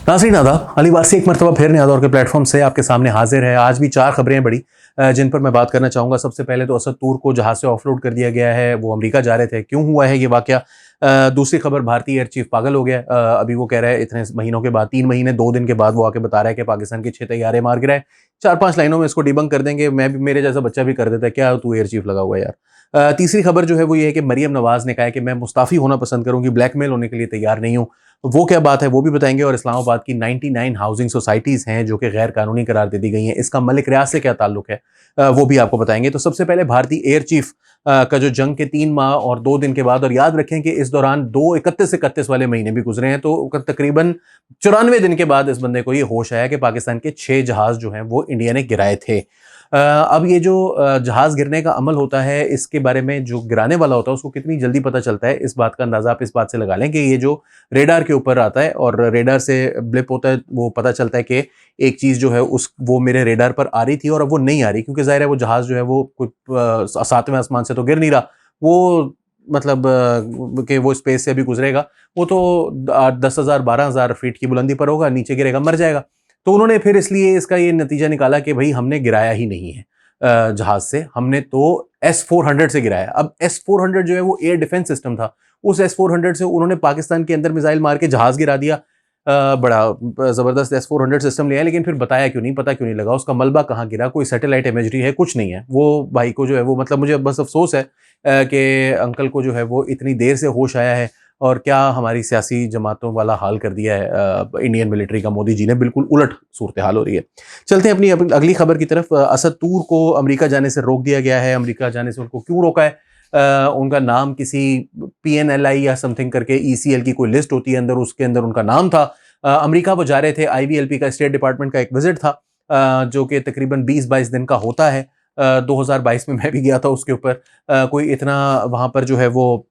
नाज़रीन आदाब, अली वारसी एक मरतबा फिर नया दौर के प्लेटफॉर्म से आपके सामने हाजिर है। आज भी 4 खबरें हैं बड़ी जिन पर मैं बात करना चाहूँगा। सबसे पहले तो असद तूर को जहाज़ से ऑफलोड कर दिया गया है, वो अमेरिका जा रहे थे। क्यों हुआ है ये वाक़या? दूसरी खबर, भारतीय एयर चीफ पागल हो गया। अभी वो कह रहा है इतने महीनों के बाद, 3 महीने 2 दिन के बाद वो आके बता रहा है कि पाकिस्तान के 6 तैयारे मार गिराए। 4-5 लाइनों में इसको डिबंक कर देंगे। मैं भी, मेरे जैसा बच्चा भी कर देता है, क्या तू एयर चीफ लगा हुआ है यार। तीसरी खबर जो है वो ये है कि मरियम नवाज़ ने कहा है कि मैं मुस्ताफ़ी होना पसंद करूँगी, ब्लैकमेल होने के लिए तैयार नहीं हूँ। वो क्या बात है वो भी बताएंगे। और इस्लामाबाद की 99 हाउसिंग सोसाइटीज़ हैं जो कि गैर कानूनी करार दे दी गई हैं, इसका मलिक रियाज से क्या ताल्लुक है वो भी आपको बताएंगे। तो सबसे पहले भारतीय एयर चीफ का जो जंग के 3 माह और 2 दिन के बाद, और याद रखें कि इस दौरान 31 वाले महीने भी गुजरे हैं, तो तकरीबन 94 दिन के बाद इस बंदे को ये होश आया कि पाकिस्तान के 6 जहाज़ जो हैं वो इंडिया ने गिराए थे। अब ये जो जहाज़ गिरने का अमल होता है, इसके बारे में जो गिराने वाला होता है उसको कितनी जल्दी पता चलता है, इस बात का अंदाज़ा आप इस बात से लगा लें कि ये जो रेडार के ऊपर आता है और रेडार से ब्लिप होता है, वो पता चलता है कि एक चीज़ जो है वो मेरे रेडार पर आ रही थी और अब वो नहीं आ रही, क्योंकि ज़ाहिर है वो जहाज़ जो है वो कुछ 7वें आसमान से तो गिर नहीं रहा, वो मतलब कि वो स्पेस से अभी गुजरेगा, वो तो 10,000 12,000 फीट की बुलंदी पर होगा, नीचे गिरेगा, मर जाएगा। तो उन्होंने फिर इसलिए इसका ये नतीजा निकाला कि भाई हमने गिराया ही नहीं है जहाज़ से, हमने तो S-400 से गिराया। अब S-400 जो है वो एयर डिफेंस सिस्टम था, उस S-400 से उन्होंने पाकिस्तान के अंदर मिसाइल मार के जहाज़ गिरा दिया। बड़ा ज़बरदस्त S-400 सिस्टम लिया है, लेकिन फिर बताया क्यों नहीं, पता क्यों नहीं लगा, उसका मलबा कहाँ गिरा, कोई सैटेलाइट इमेजरी है, कुछ नहीं है। वो भाई को जो है वो, मतलब मुझे बस अफसोस है कि अंकल को जो है वो इतनी देर से होश आया है, और क्या हमारी सियासी जमातों वाला हाल कर दिया है इंडियन मिलिट्री का मोदी जी ने, बिल्कुल उलट सूरत हाल हो रही है। चलते हैं अपनी अगली खबर की तरफ। असद तूर को अमेरिका जाने से रोक दिया गया है। अमेरिका जाने से उनको क्यों रोका है? उनका नाम किसी PNLI या समथिंग करके ECL की कोई लिस्ट होती है अंदर, उसके अंदर उनका नाम था। अमेरिका वो जा रहे थे, IVLP का, स्टेट डिपार्टमेंट का एक विजिट था जो कि तकरीबन 20-22 दिन का होता है। 2022 में मैं भी गया था उसके ऊपर। कोई इतना वहाँ पर जो है वो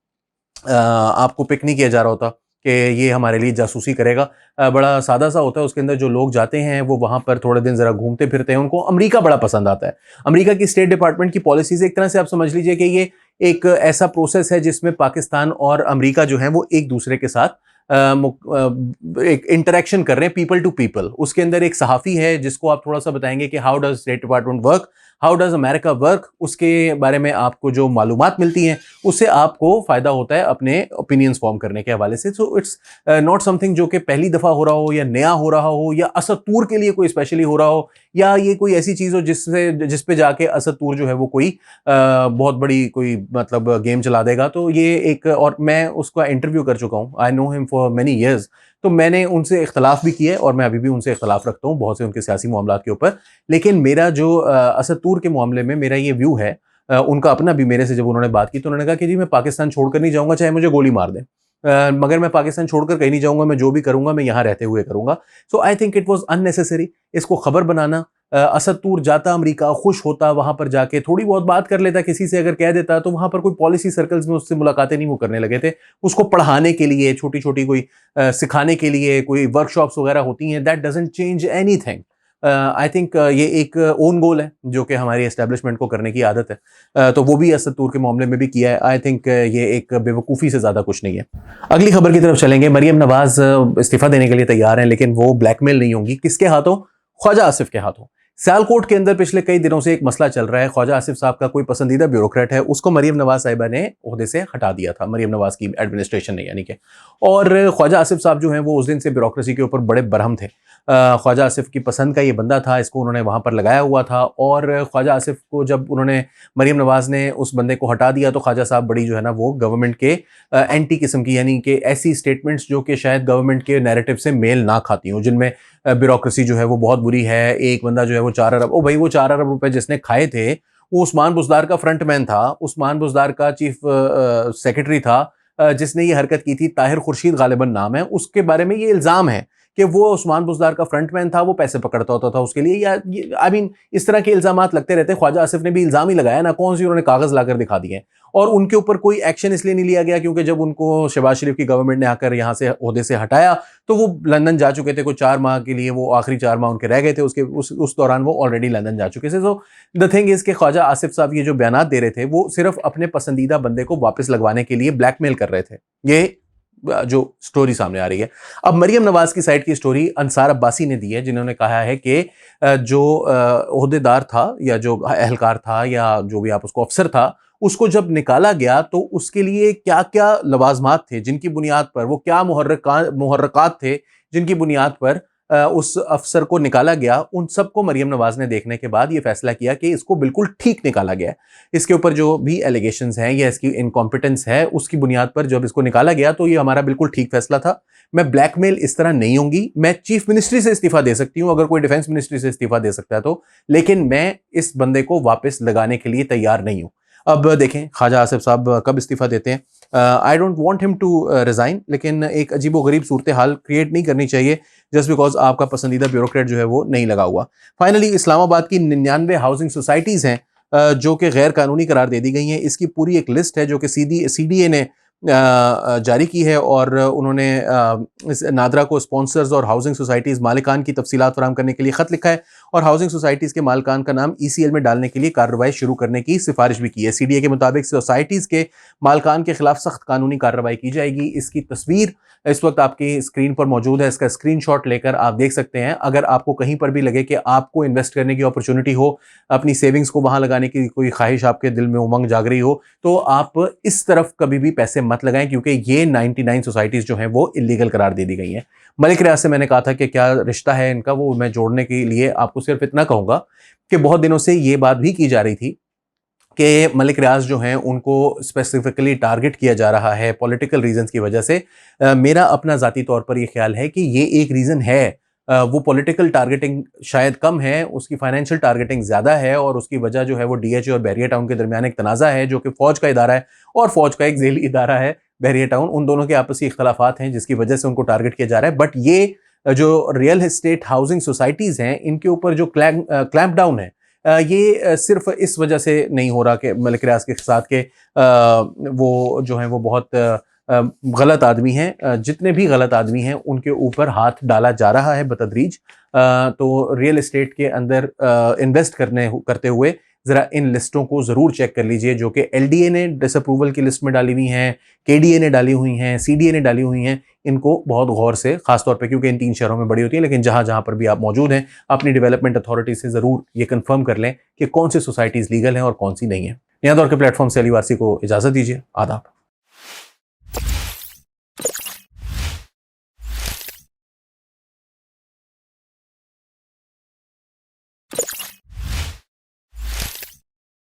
आपको पिक नहीं किया जा रहा होता कि ये हमारे लिए जासूसी करेगा। बड़ा सादा सा होता है। उसके अंदर जो लोग जाते हैं वो वहाँ पर थोड़े दिन ज़रा घूमते फिरते हैं, उनको अमेरिका बड़ा पसंद आता है। अमेरिका की स्टेट डिपार्टमेंट की पॉलिसीज़ एक तरह से आप समझ लीजिए कि ये एक ऐसा प्रोसेस है जिसमें पाकिस्तान और अमेरिका जो है वो एक दूसरे के साथ एक इंटरेक्शन कर रहे हैं, पीपल टू पीपल। उसके अंदर एक सहाफ़ी है जिसको आप थोड़ा सा बताएंगे कि how does state department work, how does America work, उसके बारे में आपको जो मालूमात मिलती हैं उससे आपको फ़ायदा होता है अपने ओपिनियंस फॉर्म करने के हवाले से। सो इट्स नॉट समथिंग जो कि पहली दफ़ा हो रहा हो या नया हो रहा हो या असद तूर के लिए कोई स्पेशली हो रहा हो, या ये कोई ऐसी चीज़ हो जिस पे जाके असद तूर जो है वो कोई बहुत बड़ी कोई मतलब गेम चला देगा। तो ये एक, और मैं उसका इंटरव्यू कर चुका हूँ, I know him for many years, तो मैंने उनसे इख्तलाफ भी किया है और मैं अभी भी उनसे इख्तलाफ रखता हूँ बहुत से उनके सियासी मामलात के ऊपर। लेकिन मेरा जो असद तूर के मामले में मेरा ये व्यू है, उनका अपना भी, मेरे से जब उन्होंने बात की तो उन्होंने कहा कि जी मैं पाकिस्तान छोड़कर नहीं जाऊँगा, चाहे मुझे गोली मार दें, मगर मैं पाकिस्तान छोड़कर कहीं नहीं जाऊँगा, मैं जो भी करूँगा मैं यहाँ रहते हुए करूँगा। So I think it was unnecessary इसको खबर बनाना। असद तूर जाता अमेरिका, खुश होता, वहाँ पर जाके थोड़ी बहुत बात कर लेता, किसी से अगर कह देता, तो वहाँ पर कोई पॉलिसी सर्कल्स में उससे मुलाकातें नहीं वो करने लगे थे। उसको पढ़ाने के लिए, छोटी-छोटी कोई सिखाने के लिए कोई वर्कशॉप्स वगैरह होती हैं, that doesn't change anything. I think ये एक ओन गोल है जो कि हमारी एस्टेब्लिशमेंट को करने की आदत है, तो वो भी असद तूर के मामले में भी किया है। आई थिंक ये एक बेवकूफ़ी से ज़्यादा कुछ नहीं है। अगली खबर की तरफ चलेंगे। मरियम नवाज़ इस्तीफ़ा देने के लिए तैयार हैं, लेकिन वो ब्लैकमेल नहीं होंगी। किसके हाथों? ख्वाजा आसिफ के हाथों। सियालकोट के अंदर पिछले कई दिनों से एक मसला चल रहा है। ख्वाजा आसिफ साहब का कोई पसंदीदा ब्यूरोक्रेट है, उसको मरियम नवाज साहिबा ने ओहदे से हटा दिया था, मरियम नवाज की एडमिनिस्ट्रेशन ने यानी कि। और ख्वाजा आसिफ साहब जो हैं वो उस दिन से ब्यूरोक्रेसी के ऊपर बड़े बरहम थे। ख्वाजा आसिफ की पसंद का ये बंदा था, इसको उन्होंने वहाँ पर लगाया हुआ था। और ख्वाजा आसिफ को जब उन्होंने, मरियम नवाज ने उस बंदे को हटा दिया, तो ख्वाजा साहब बड़ी जो है ना वो गवर्नमेंट के एंटी किस्म की, यानी कि ऐसी स्टेटमेंट्स जो कि शायद गवर्नमेंट के नैरेटिव से मेल ना खाती हूँ, जिनमें ब्यूरोक्रेसी जो है वो बहुत बुरी है। एक बंदा जो है वो 4 अरब, ओ भाई वो 4 अरब रुपए जिसने खाए थे वो उस्मान बुज़दार का फ्रंटमैन था, उस्मान बुज़दार का चीफ सेक्रेटरी था, जिसने ये हरकत की थी। ताहिर खुर्शीद गालिबन नाम है, उसके बारे में ये इल्ज़ाम है कि वो उस्मान बुज़दार का फ्रंटमैन था, वो पैसे पकड़ता होता था उसके लिए, या आई मीन इस तरह के इल्ज़ामात लगते रहते। ख्वाजा आसिफ ने भी इल्ज़ाम ही लगाया ना, कौन सी उन्होंने कागज़ लाकर दिखा दिए हैं। और उनके ऊपर कोई एक्शन इसलिए नहीं लिया गया क्योंकि जब उनको शहबाज शरीफ की गवर्नमेंट ने आकर यहाँ से ओहदे से हटाया तो वो लंदन जा चुके थे। कोई 4 माह के लिए, वो आखिरी 4 माह उनके रह गए थे, उसके उस दौरान वो ऑलरेडी लंदन जा चुके थे। सो द थिंग इज़ कि ख्वाजा आसिफ साहब ये जो बयानात दे रहे थे वो सिर्फ अपने पसंदीदा बंदे को वापस लगवाने के लिए ब्लैकमेल कर रहे थे। ये जो स्टोरी सामने आ रही है। अब मरियम नवाज की साइड की स्टोरी अंसार अब्बासी ने दी है, जिन्होंने कहा है कि जो ओहदेदार था या जो अहलकार था या जो भी आप उसको अफसर था, उसको जब निकाला गया तो उसके लिए क्या क्या लवाजमात थे जिनकी बुनियाद पर वो क्या मुहर्रकात थे जिनकी बुनियाद पर उस अफसर को निकाला गया, उन सबको मरियम नवाज ने देखने के बाद ये फैसला किया कि इसको बिल्कुल ठीक निकाला गया है। इसके ऊपर जो भी एलिगेशंस हैं या इसकी इनकॉम्पिटेंस है उसकी बुनियाद पर जब इसको निकाला गया तो ये हमारा बिल्कुल ठीक फैसला था। मैं ब्लैकमेल इस तरह नहीं होंगी, मैं चीफ मिनिस्ट्री से इस्तीफा दे सकती हूं अगर कोई डिफेंस मिनिस्ट्री से इस्तीफा दे सकता है तो, लेकिन मैं इस बंदे को वापस लगाने के लिए तैयार नहीं हूं। अब देखें ख्वाजा आसिफ साहब कब इस्तीफा देते हैं। I don't want him to resign, लेकिन एक अजीबो गरीब सूरत हाल क्रिएट नहीं करनी चाहिए जस्ट बिकॉज आपका पसंदीदा ब्यूरोक्रेट जो है वो नहीं लगा हुआ। फाइनली इस्लामाबाद की 99 हाउसिंग सोसाइटीज़ हैं जो कि गैर कानूनी करार दे दी गई हैं। इसकी पूरी एक लिस्ट है जो कि CDA ने जारी की है और उन्होंने इस नादरा को स्पॉन्सर्स और हाउसिंग सोसाइटीज़ मालिकान की तफसीलात फराहम करने के लिए ख़त लिखा है और हाउसिंग सोसाइटीज़ के मालिकान का नाम ECL में डालने के लिए कार्रवाई शुरू करने की सिफारिश भी की है। CDA के मुताबिक सोसाइटीज़ के मालिकान के खिलाफ सख्त कानूनी कार्रवाई की जाएगी। इसकी तस्वीर इस वक्त आपकी स्क्रीन पर मौजूद है, इसका स्क्रीनशॉट लेकर आप देख सकते हैं। अगर आपको कहीं पर भी लगे कि आपको इन्वेस्ट करने की अपॉर्चुनिटी हो, अपनी सेविंग्स को वहां लगाने की कोई ख्वाहिश आपके दिल में उमंग जाग रही हो, तो आप इस तरफ कभी भी पैसे मत लगाएं क्योंकि ये 99 सोसाइटीज जो हैं वो इलीगल करार दे दी गई हैं। मलिक रियाज से मैंने कहा था कि क्या रिश्ता है इनका, वो मैं जोड़ने के लिए आपको सिर्फ इतना कहूंगा कि बहुत दिनों से ये बात भी की जा रही थी कि मलिक रियाज जो हैं उनको स्पेसिफिकली टारगेट किया जा रहा है पॉलिटिकल रीजंस की वजह से। मेरा अपना ज़ाती तौर पर यह ख्याल है कि ये एक रीज़न है। वो पॉलिटिकल टारगेटिंग शायद कम है, उसकी फाइनेंशियल टारगेटिंग ज़्यादा है और उसकी वजह जो है वो DHA और बैरिया टाउन के दरमियान एक तनाज़ा है जो कि फ़ौज का इदारा है और फ़ौज का एक झेली इदारा है बैरिया टाउन। उन दोनों के आपसी इख्तलाफात हैं जिसकी वजह से उनको टारगेट किया जा रहा है। बट ये जो रियल एस्टेट हाउसिंग सोसाइटीज़ हैं इनके ऊपर जो क्लैंप डाउन है ये सिर्फ इस वजह से नहीं हो रहा कि मलिक रियाज के साथ के वो जो हैं वो बहुत गलत आदमी हैं। जितने भी गलत आदमी हैं उनके ऊपर हाथ डाला जा रहा है बतदरीज। तो रियल एस्टेट के अंदर इन्वेस्ट करते हुए ज़रा इन लिस्टों को ज़रूर चेक कर लीजिए जो कि LDA ने डिसअप्रूवल की लिस्ट में डाली हुई हैं, KDA ने डाली हुई हैं, CDA ने डाली हुई हैं। इनको बहुत गौर से, खासतौर पे क्योंकि इन 3 शहरों में बड़ी होती है, लेकिन जहाँ जहाँ पर भी आप मौजूद हैं अपनी डेवलपमेंट अथॉरिटी से ज़रूर ये कंफर्म कर लें कि कौन सी सोसाइटीज़ लीगल हैं और कौन सी नहीं है। नया दौर के प्लेटफॉर्म से अली वारसी को इजाज़त दीजिए। आदाब।